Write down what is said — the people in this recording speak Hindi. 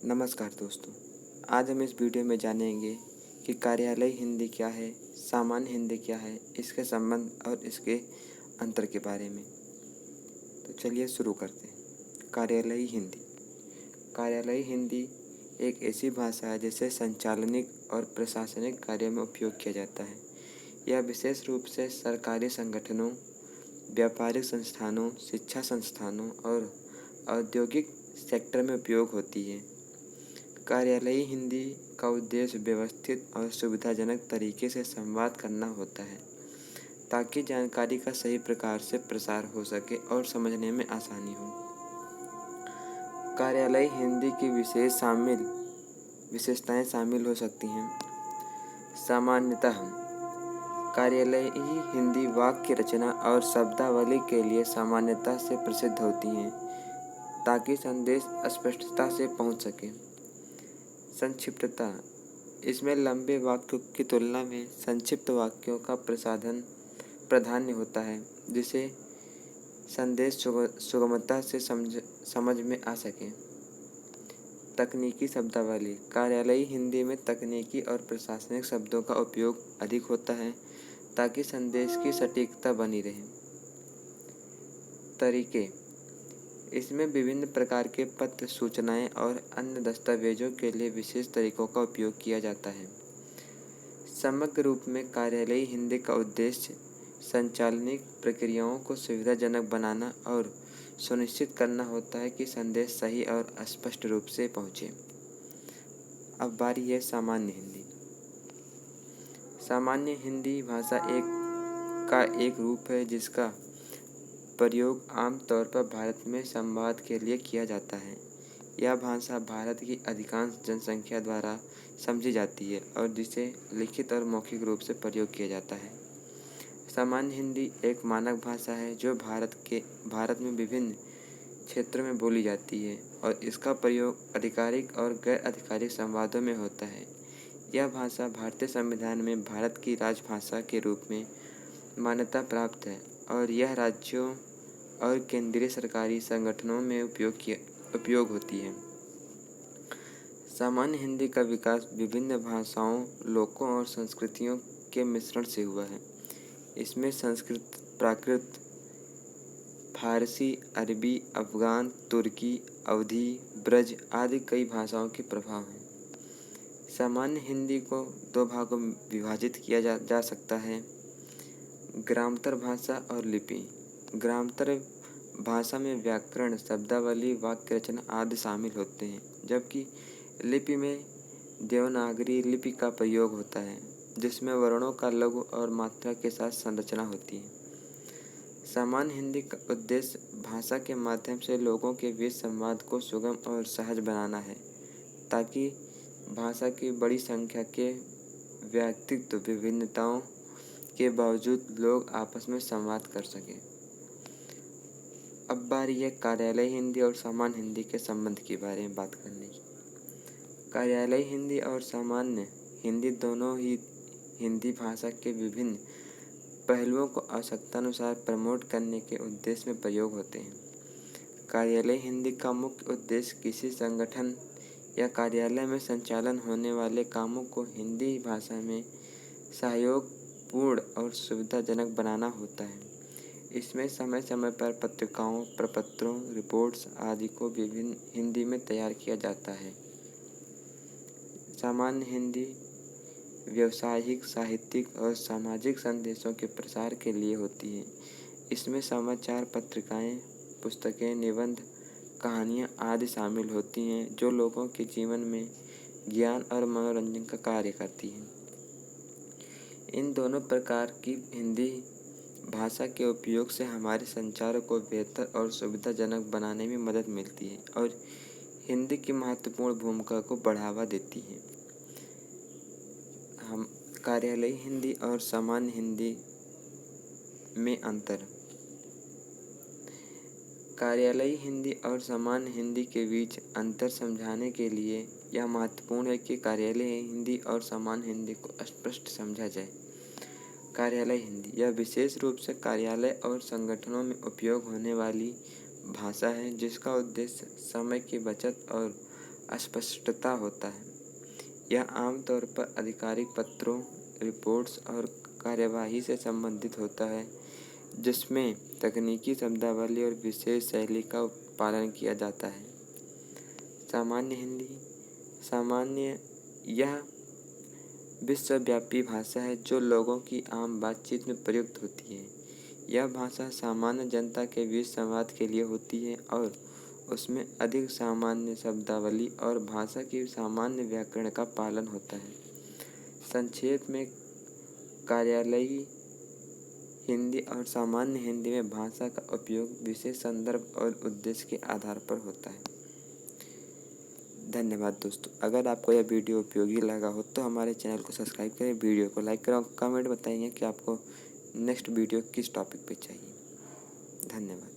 नमस्कार दोस्तों। आज हम इस वीडियो में जानेंगे कि कार्यालयी हिंदी क्या है, सामान्य हिंदी क्या है, इसके संबंध और इसके अंतर के बारे में। तो चलिए शुरू करते हैं। कार्यालयी हिंदी। कार्यालयी हिंदी एक ऐसी भाषा है जिसे संचालनिक और प्रशासनिक कार्यों में उपयोग किया जाता है। यह विशेष रूप से सरकारी संगठनों, व्यापारिक संस्थानों, शिक्षा संस्थानों और औद्योगिक सेक्टर में उपयोग होती है। कार्यालयी हिंदी का उद्देश्य व्यवस्थित और सुविधाजनक तरीके से संवाद करना होता है ताकि जानकारी का सही प्रकार से प्रसार हो सके और समझने में आसानी हो। कार्यालयी हिंदी की विशेषताएं शामिल हो सकती हैं। सामान्यतः कार्यालयी हिंदी वाक्य रचना और शब्दावली के लिए सामान्यता से प्रसिद्ध होती हैं ताकि संदेश स्पष्टता से पहुंच सके। संक्षिप्तता। इसमें लंबे वाक्यों की तुलना में संक्षिप्त वाक्यों का प्राधान्य होता है जिससे संदेश सुगमता से समझ में आ सके। तकनीकी शब्दावली। कार्यालयी हिंदी में तकनीकी और प्रशासनिक शब्दों का उपयोग अधिक होता है ताकि संदेश की सटीकता बनी रहे। तरीके। इसमें विभिन्न प्रकार के पत्र, सूचनाएं और अन्य दस्तावेजों के लिए विशेष तरीकों का उपयोग किया जाता है। समग्र रूप में कार्यालयी हिंदी का उद्देश्य संचालनिक प्रक्रियाओं को सुविधाजनक बनाना और सुनिश्चित करना होता है कि संदेश सही और स्पष्ट रूप से पहुंचे। अब बारी है सामान्य हिंदी। सामान्य हिंदी भाषा का एक रूप है जिसका प्रयोग आमतौर पर भारत में संवाद के लिए किया जाता है। यह भाषा भारत की अधिकांश जनसंख्या द्वारा समझी जाती है और जिसे लिखित और मौखिक रूप से प्रयोग किया जाता है। सामान्य हिंदी एक मानक भाषा है जो भारत में विभिन्न क्षेत्रों में बोली जाती है और इसका प्रयोग आधिकारिक और गैर आधिकारिक संवादों में होता है। यह भाषा भारतीय संविधान में भारत की राजभाषा के रूप में मान्यता प्राप्त है और यह राज्यों और केंद्रीय सरकारी संगठनों में उपयोग होती है। सामान्य हिंदी का विकास विभिन्न भाषाओं, लोकों और संस्कृतियों के मिश्रण से हुआ है। इसमें संस्कृत, प्राकृत, फारसी, अरबी, अफगान, तुर्की, अवधी, ब्रज आदि कई भाषाओं के प्रभाव हैं। सामान्य हिंदी को दो भागों में विभाजित किया जा सकता है: ग्रामांतर भाषा और लिपि। ग्रामांतर भाषा में व्याकरण, शब्दावली, वाक्य रचना आदि शामिल होते हैं, जबकि लिपि में देवनागरी लिपि का प्रयोग होता है जिसमें वर्णों का लघु और मात्रा के साथ संरचना होती है। सामान्य हिंदी का उद्देश्य भाषा के माध्यम से लोगों के बीच संवाद को सुगम और सहज बनाना है ताकि भाषा की बड़ी संख्या के व्यक्तित्व विभिन्नताओं के बावजूद लोग आपस में संवाद कर सकें। अब बारी है कार्यालयी हिंदी और सामान्य हिंदी के संबंध के बारे में बात करने की। कार्यालयी हिंदी और सामान्य हिंदी दोनों ही हिंदी भाषा के विभिन्न पहलुओं को आवश्यकतानुसार प्रमोट करने के उद्देश्य में प्रयोग होते हैं। कार्यालयी हिंदी का मुख्य उद्देश्य किसी संगठन या कार्यालय में संचालन होने वाले कामों को हिंदी भाषा में सहयोगपूर्ण और सुविधाजनक बनाना होता है। इसमें समय समय पर पत्रिकाओं, प्रपत्रों, रिपोर्ट्स आदि को विभिन्न हिंदी में तैयार किया जाता है। सामान्य हिंदी व्यावसायिक, साहित्यिक और सामाजिक संदेशों के प्रसार के लिए होती है। इसमें समाचार पत्रिकाएं, पुस्तकें, निबंध, कहानियाँ आदि शामिल होती हैं जो लोगों के जीवन में ज्ञान और मनोरंजन का कार्य करती हैं। इन दोनों प्रकार की हिंदी भाषा के उपयोग से हमारे संचार को बेहतर और सुविधाजनक बनाने में मदद मिलती है और हिंदी की महत्वपूर्ण भूमिका को बढ़ावा देती है। हम कार्यालयी हिंदी और सामान्य हिंदी में अंतर। कार्यालयी हिंदी और सामान्य हिंदी के बीच अंतर समझाने के लिए यह महत्वपूर्ण है कि कार्यालयी हिंदी और सामान्य हिंदी को स्पष्ट समझा जाए। कार्यालयी हिंदी यह विशेष रूप से कार्यालय और संगठनों में उपयोग होने वाली भाषा है जिसका उद्देश्य समय की बचत और अस्पष्टता होता है। यह आमतौर पर आधिकारिक पत्रों, रिपोर्ट्स और कार्यवाही से संबंधित होता है, जिसमें तकनीकी शब्दावली और विशेष शैली का पालन किया जाता है। सामान्य हिंदी। सामान्य यह विश्वव्यापी भाषा है जो लोगों की आम बातचीत में प्रयुक्त होती है। यह भाषा सामान्य जनता के बीच संवाद के लिए होती है और उसमें अधिक सामान्य शब्दावली और भाषा की सामान्य व्याकरण का पालन होता है। संक्षेप में, कार्यालयीय हिंदी और सामान्य हिंदी में भाषा का उपयोग विशेष संदर्भ और उद्देश्य के आधार पर होता है। धन्यवाद दोस्तों। अगर आपको यह वीडियो उपयोगी लगा हो तो हमारे चैनल को सब्सक्राइब करें, वीडियो को लाइक करें और कमेंट बताइए कि आपको नेक्स्ट वीडियो किस टॉपिक पे चाहिए। धन्यवाद।